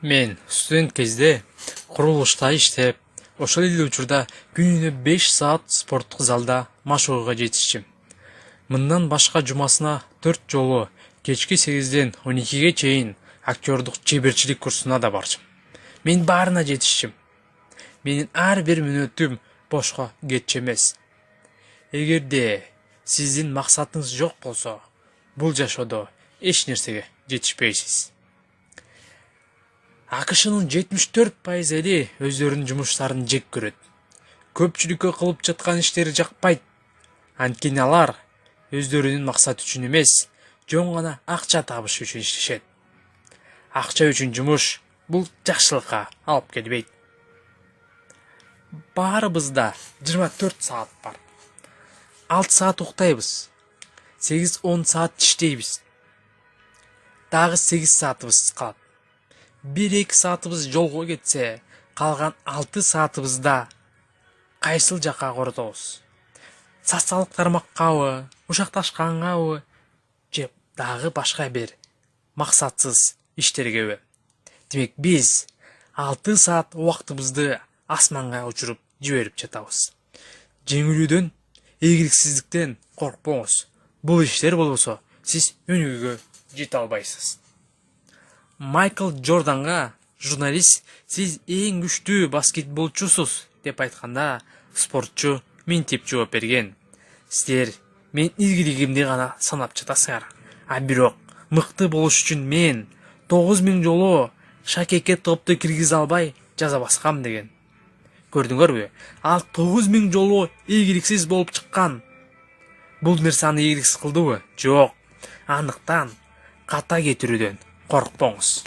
Мен студент кезде курулушта иштеп, ошол эле учурда күнүнө 5 саат спорттук залда машыгууга жетишчүм. Мындан башка жумасына 4 жолу кечки 8ден 12ге чейин актёрдук чеберчилик курсуна да барчым. Мен баарына жетишчүм. Менин ар бир мүнөтүм бошко кетчү эмес. Эгерде сиздин максатыңыз жок болсо, бул жашоодо эч нерсеге жетишпейсиз. АКШнын 74% эли өздөрүнүн жумуштарын жек көрөт. Көпчүлүккө кылып жаткан иштери жакпайт. Анткени алар өздөрүнүн максаты үчүн эмес, жөн гана акча табыш үчүн иштешет. Акча үчүн жумуш бул жакшылыкка алып келбейт. Баарыбызда 24 саат бар. 6 саат уктайбыз. 8-10 саат иштейбиз. Дагы 8 саатыбыз калат. 1-2 саатыбыз жолго кетсе, калган 6 саатыбызда кайсыл жакка коротобуз? Социалдык тармаккабы, ушакташкангабы, же дагы башка бир максатсыз иштергеби? Демек биз 6 саат убактыбызды асманга учуруп жиберип жатабыз. Жеңилүүдөн, ийгиликсиздиктен коркпоңуз. Бул иштер болбосо, сиз өнүгүүгө жете албайсыз. Майкл Джорданга журналист "Сиз эң күчтүү баскетболчусуз" деп айтканда, спортчу минтип жооп берген: "Сиздер мен ийгилигимди гана санап жатасыңар. А бирок мыкты болуш үчүн мен 9000 жолу шакекке топту киргизе албай жаза баскам" деген. Көрдүңөрбү? Ал 9000 жолу ийгиликсиз болуп чыккан. Бул нерсе аны ийгиликсиз кылдыбы? Жок. Андыктан ката кетирүүдөн коркпоңуз.